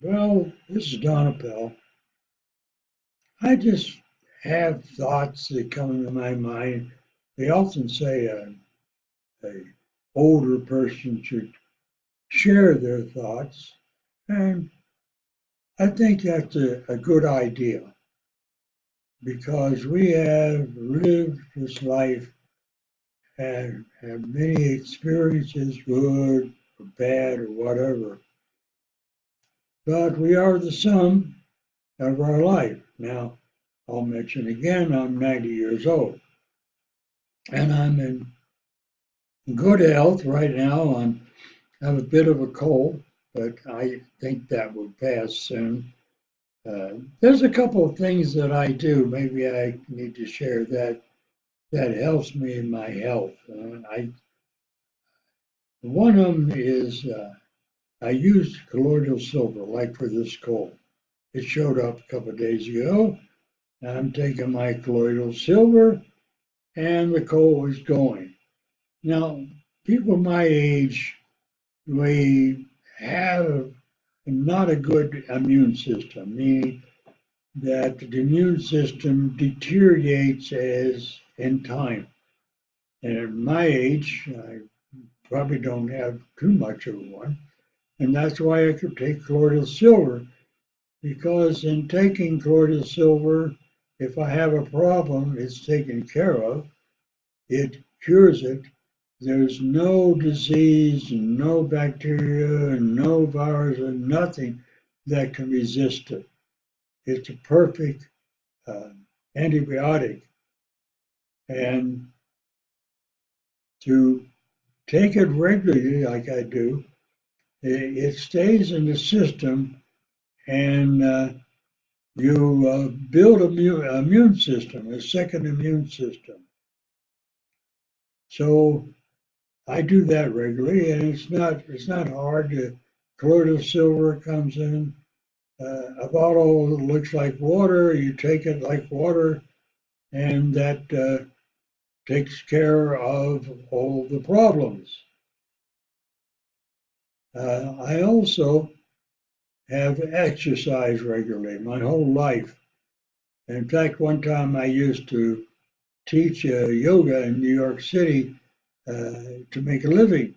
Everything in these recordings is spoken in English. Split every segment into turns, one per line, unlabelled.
Well, this is Don Appel. I just have thoughts that come into my mind. They often say a older person should share their thoughts, and I think that's a good idea because we have lived this life and have many experiences, good or bad or whatever. But we are the sum of our life. Now, I'll mention again, I'm 90 years old and I'm in good health right now. I have a bit of a cold, but I think that will pass soon. There's a couple of things that I do. Maybe I need to share that helps me in my health. One of them is I used colloidal silver, like for this cold. It showed up a couple of days ago. I'm taking my colloidal silver, and the cold is going. Now, people my age, we have not a good immune system, meaning that the immune system deteriorates as in time. And at my age, I probably don't have too much of one. And that's why I could take colloidal silver, because in taking colloidal silver, if I have a problem, it's taken care of, it cures it. There's no disease, no bacteria, no virus, and nothing that can resist it. It's a perfect uh, antibiotic. And to take it regularly, like I do, it stays in the system and you build a immune system, a second immune system. So I do that regularly, and it's not hard. Colloidal silver comes in a bottle that looks like water. You take it like water, and that takes care of all the problems. I also have exercised regularly my whole life. In fact, one time I used to teach yoga in New York City to make a living.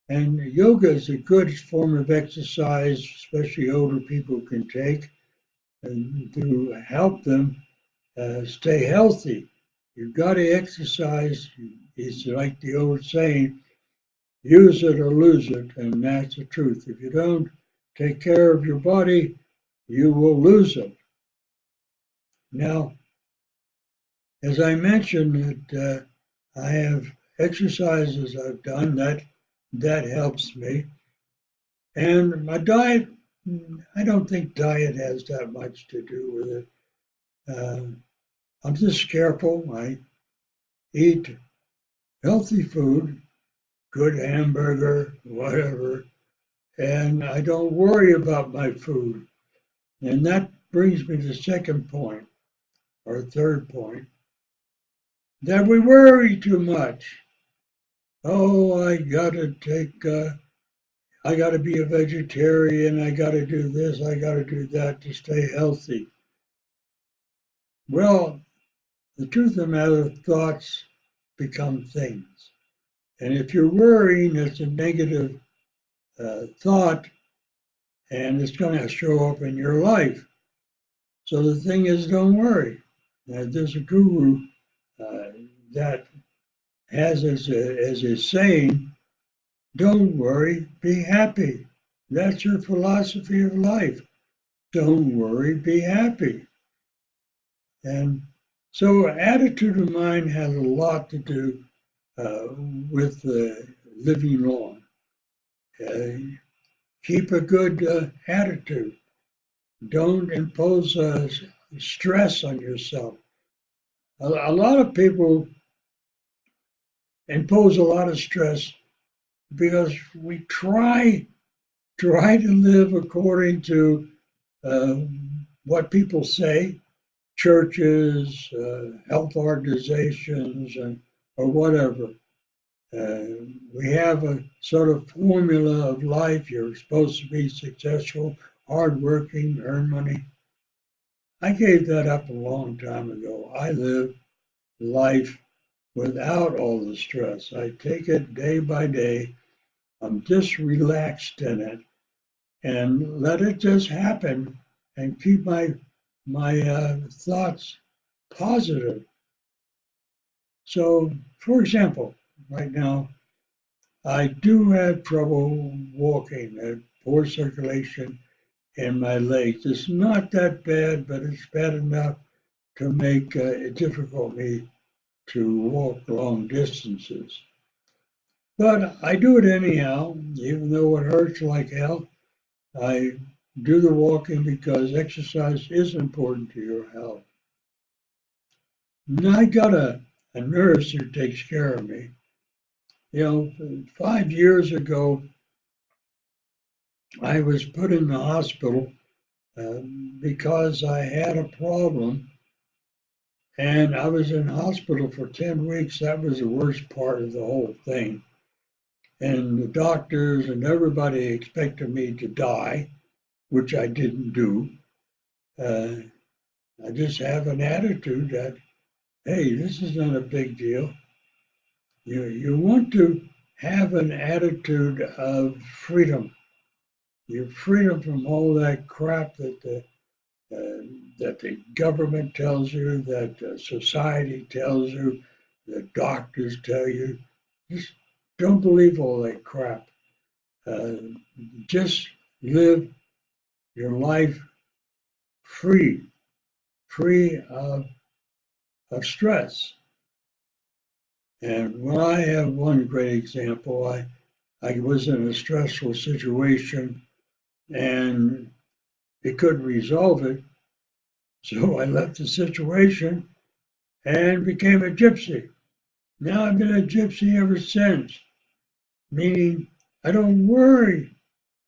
And yoga is a good form of exercise, especially older people can take, and to help them stay healthy. You've got to exercise. It's like the old saying, use it or lose it, and that's the truth. If you don't take care of your body, you will lose it. Now, as I mentioned, that I have exercises I've done that helps me, and my diet. I don't think diet has that much to do with it. I'm just careful. I eat healthy food, good hamburger, whatever, and I don't worry about my food. And that brings me to the second point, or third point, that we worry too much. Oh, I gotta be a vegetarian, I gotta do this, I gotta do that to stay healthy. Well, the truth of the matter, thoughts become things. And if you're worrying, it's a negative thought, and it's going to show up in your life. So the thing is, don't worry. There's a guru uh, that has as a saying, don't worry, be happy. That's your philosophy of life. Don't worry, be happy. And so attitude of mind has a lot to do uh, with living long. Uh, Keep a good attitude. Don't impose stress on yourself. A lot of people impose a lot of stress because we try to live according to uh, what people say, churches, health organizations, or whatever. We have a sort of formula of life. You're supposed to be successful hardworking, earn money. I gave that up a long time ago. I live life without all the stress. I take it day by day. I'm just relaxed in it and let it just happen and keep my thoughts positive. So, for example, right now I do have trouble walking, poor circulation in my legs. It's not that bad, but it's bad enough to make it difficult me to walk long distances. But I do it anyhow, even though it hurts like hell. I do the walking because exercise is important to your health. And I got a nurse who takes care of me. 5 years ago, I was put in the hospital because I had a problem, and I was in hospital for 10 weeks. That was the worst part of the whole thing. And the doctors and everybody expected me to die, which I didn't do. Uh, I just have an attitude that, hey, this is not a big deal. You want to have an attitude of freedom. Your freedom from all that crap that the government tells you, that society tells you, that doctors tell you. Just don't believe all that crap. Uh, just live your life free, free of stress. And when I have one great example, I was in a stressful situation and it couldn't resolve it. So I left the situation and became a gypsy. Now I've been a gypsy ever since, meaning I don't worry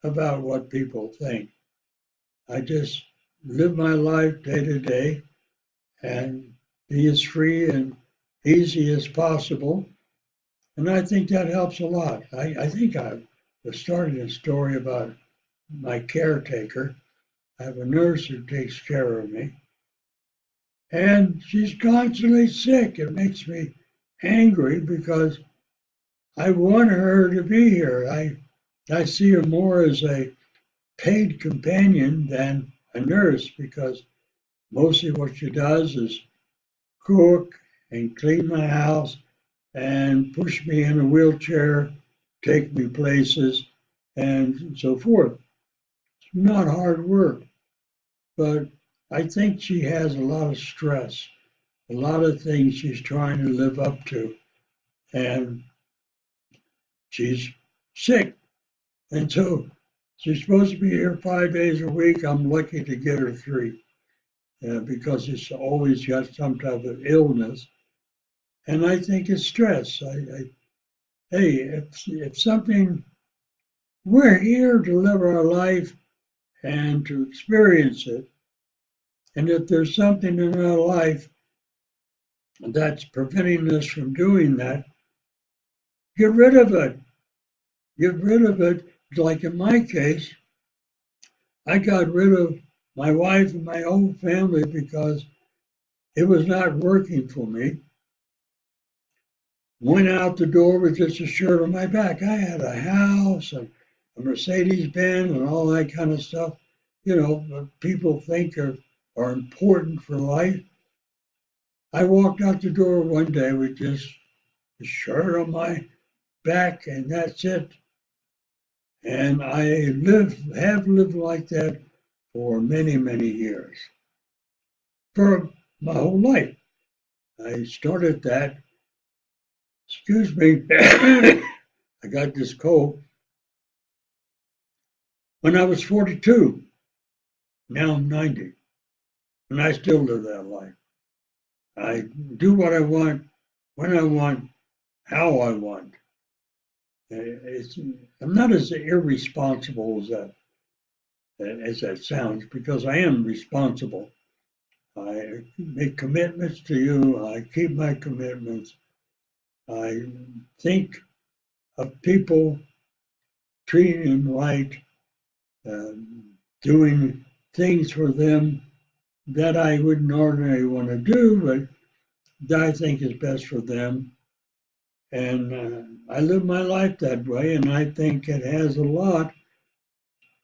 about what people think. I just live my life day to day and be as free and easy as possible. And I think that helps a lot. I think I've started a story about my caretaker. I have a nurse who takes care of me, and she's constantly sick. It makes me angry because I want her to be here. I see her more as a paid companion than a nurse because mostly what she does is cook and clean my house and push me in a wheelchair, take me places, and so forth. It's not hard work, but I think she has a lot of stress, a lot of things she's trying to live up to, and she's sick. And so she's supposed to be here 5 days a week. I'm lucky to get her three because she's always got some type of illness. And I think it's stress. Hey, if something, we're here to live our life and to experience it. And if there's something in our life that's preventing us from doing that, get rid of it. Get rid of it. Like in my case, I got rid of my wife and my whole family because it was not working for me. Went out the door with just a shirt on my back. I had a house and a Mercedes Benz and all that kind of stuff. People think are important for life. I walked out the door one day with just a shirt on my back and that's it. And I have lived like that for many, many years. For my whole life. I started that, excuse me, I got this cold when I was 42. Now I'm 90, and I still live that life. I do what I want, when I want, how I want. I'm not as irresponsible as that sounds because I am responsible. I make commitments to you. I keep my commitments. I think of people treating them right. doing things for them that I wouldn't ordinarily want to do, but that I think is best for them. And I live my life that way, and I think it has a lot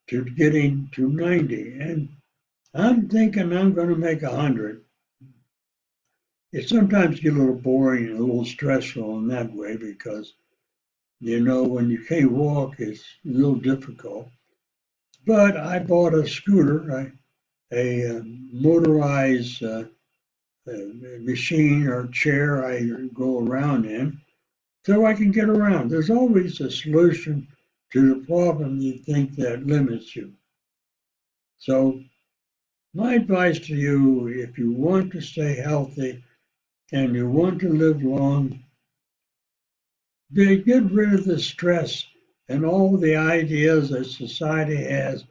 to getting to 90. And I'm thinking I'm going to make 100. It sometimes gets a little boring and a little stressful in that way because, when you can't walk, it's a little difficult. But I bought a scooter, a motorized machine or chair I go around in so I can get around. There's always a solution to the problem you think that limits you. So my advice to you, if you want to stay healthy and you want to live long, get rid of the stress and all the ideas that society has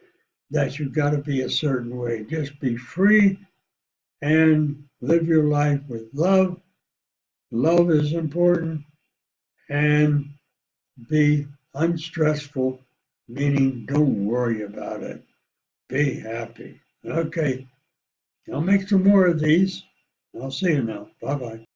that you've got to be a certain way. Just be free and live your life with love. Love is important, and be unstressful, meaning don't worry about it. Be happy. Okay, I'll make some more of these. I'll see you now. Bye bye.